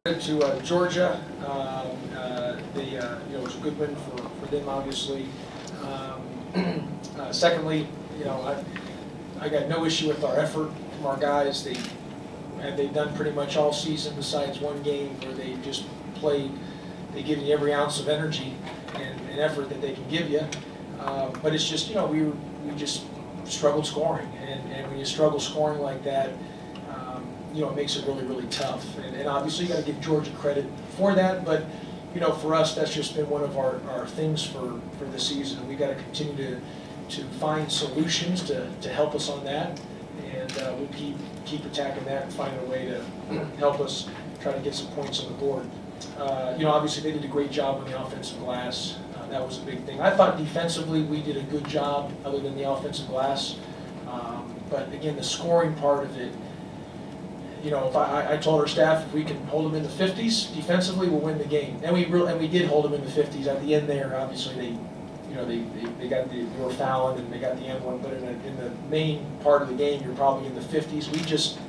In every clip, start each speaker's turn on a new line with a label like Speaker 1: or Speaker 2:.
Speaker 1: To Georgia, it was a good win for them, obviously. Secondly, I got no issue with our effort from our guys. They've done pretty much all season besides one game where they just played. They give you every ounce of energy and effort that they can give you. But it's just we just struggled scoring, and when you struggle scoring like that, it makes it really, really tough. And obviously you got to give Georgia credit for that, but for us, that's just been one of our things for the season. We got to continue to find solutions to help us on that, and we'll keep attacking that and finding a way to help us try to get some points on the board. Obviously they did a great job on the offensive glass. That was a big thing. I thought defensively we did a good job other than the offensive glass. But again, the scoring part of it, if I told our staff if we can hold them in the 50s defensively, we'll win the game. And we did hold them in the 50s. At the end there, obviously they were fouling and they got the end one. But in the main part of the game, you're probably in the 50s. We just,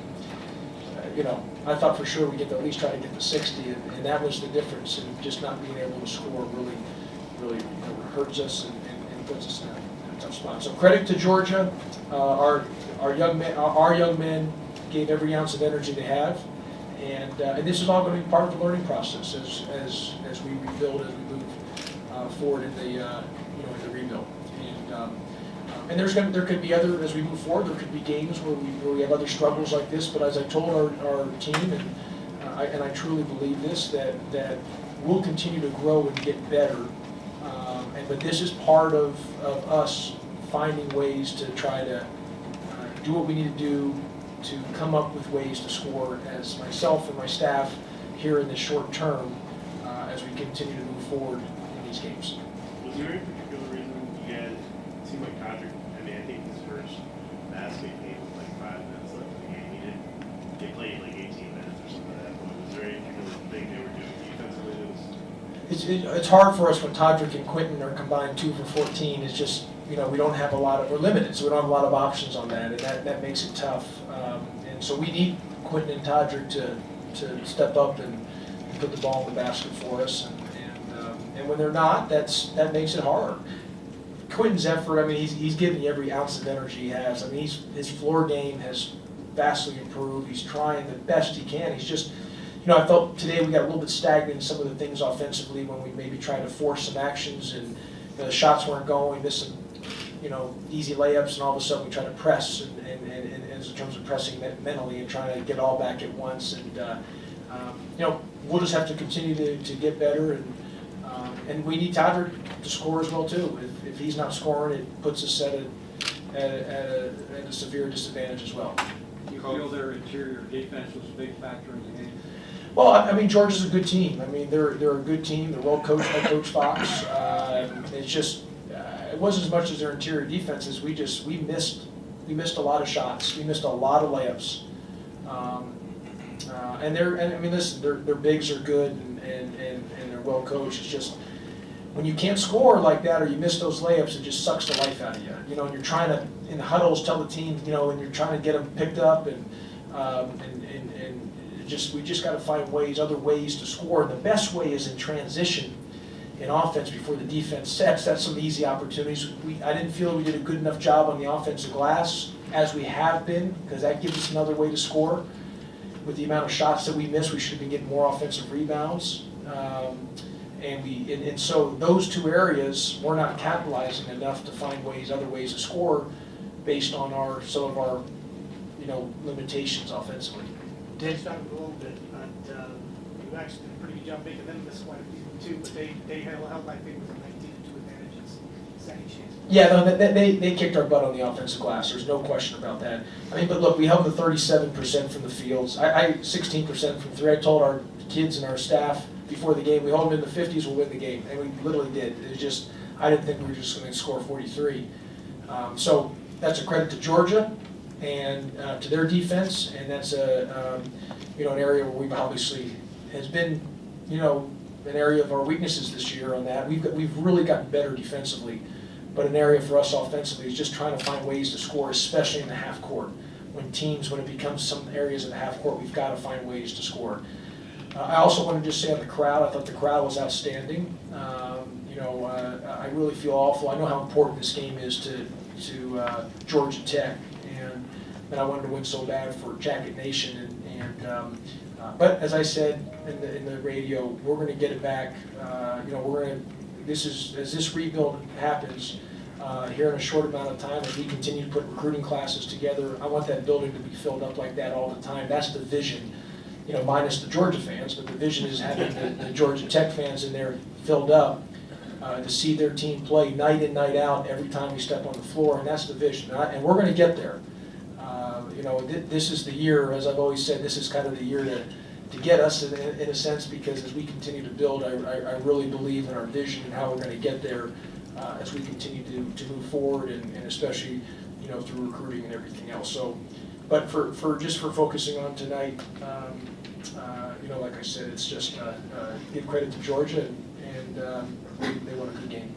Speaker 1: I thought for sure we'd at least try to get the 60, and that was the difference. And just not being able to score really hurts us and puts us in a tough spot. So credit to Georgia, our young men gave every ounce of energy they have, and this is all going to be part of the learning process as we rebuild, as we move forward in the in the rebuild. And there could be other, as we move forward, there could be games where we have other struggles like this. But as I told our team, and I truly believe this, that we'll continue to grow and get better. But this is part of us finding ways to try to do what we need to do to come up with ways to score as myself and my staff here in the short term as we continue to move forward in these games.
Speaker 2: Was there any particular reason you guys, it seemed like Todrick, I think his first basket came with like 5 minutes left in the game. They played like 18 minutes or something like that. But was there any particular thing they were doing defensively that was...
Speaker 1: It's hard for us when Todrick and Quentin are combined 2 for 14. It's just, we don't have we're limited, so we don't have a lot of options on that, and that makes it tough. And so we need Quentin and Todrick to step up and put the ball in the basket for us. And when they're not, that makes it hard. Quentin's effort, he's giving you every ounce of energy he has. His floor game has vastly improved. He's trying the best he can. He's just, I felt today we got a little bit stagnant in some of the things offensively when we maybe tried to force some actions and the shots weren't going, missing easy layups, and all of a sudden we try to press and in terms of pressing mentally and trying to get all back at once. And we'll just have to continue to get better, and we need Todrick to score as well too. If he's not scoring, it puts us at a severe disadvantage as well.
Speaker 3: Do you feel their interior defense was a big factor in the game?
Speaker 1: Well, Georgia's a good team. They're a good team. They're well coached by Coach Fox. It's just it wasn't as much as their interior defenses. We missed a lot of shots. We missed a lot of layups. Listen, their bigs are good and they're well coached. It's just when you can't score like that or you miss those layups, it just sucks the life out of you. And you're trying to in the huddles tell the team, and you're trying to get them picked up and we just got to find other ways to score. And the best way is in transition in offense before the defense sets. That's some easy opportunities. I didn't feel we did a good enough job on the offensive glass as we have been, because that gives us another way to score. With the amount of shots that we missed, we should have been getting more offensive rebounds. And so those two areas, we're not capitalizing enough to find other ways to score based on some of our limitations offensively.
Speaker 4: Dave started a little bit, but you actually did a pretty good job making them miss quite a few too, but they held I think with a 19-2 advantages, second chance.
Speaker 1: Yeah, no, they kicked our butt on the offensive glass. There's no question about that. But look, we held the 37% from the fields. I 16% from 3. I told our kids and our staff before the game, we hold them in the 50s, we'll win the game, and we literally did. It was just, I didn't think we were just going to score 43. So that's a credit to Georgia and to their defense, and that's an area where we've obviously has been, an area of our weaknesses this year on that. We've really gotten better defensively, but an area for us offensively is just trying to find ways to score, especially in the half court. When it becomes some areas in the half court, we've got to find ways to score. I also want to just say on the crowd, I thought the crowd was outstanding. I really feel awful. I know how important this game is to Georgia Tech, and I wanted to win so bad for Jacket Nation. But as I said in the radio, we're going to get it back. As this rebuild happens here in a short amount of time, as we continue to put recruiting classes together, I want that building to be filled up like that all the time. That's the vision. Minus the Georgia fans, but the vision is having the Georgia Tech fans in there filled up to see their team play night in, night out, every time we step on the floor, and that's the vision. And we're going to get there. This is the year, as I've always said, this is kind of the year to get us in a sense, because as we continue to build, I really believe in our vision and how we're going to get there as we continue to move forward, and especially through recruiting and everything else. So. But for focusing on tonight, like I said, it's just give credit to Georgia, and they won a good game.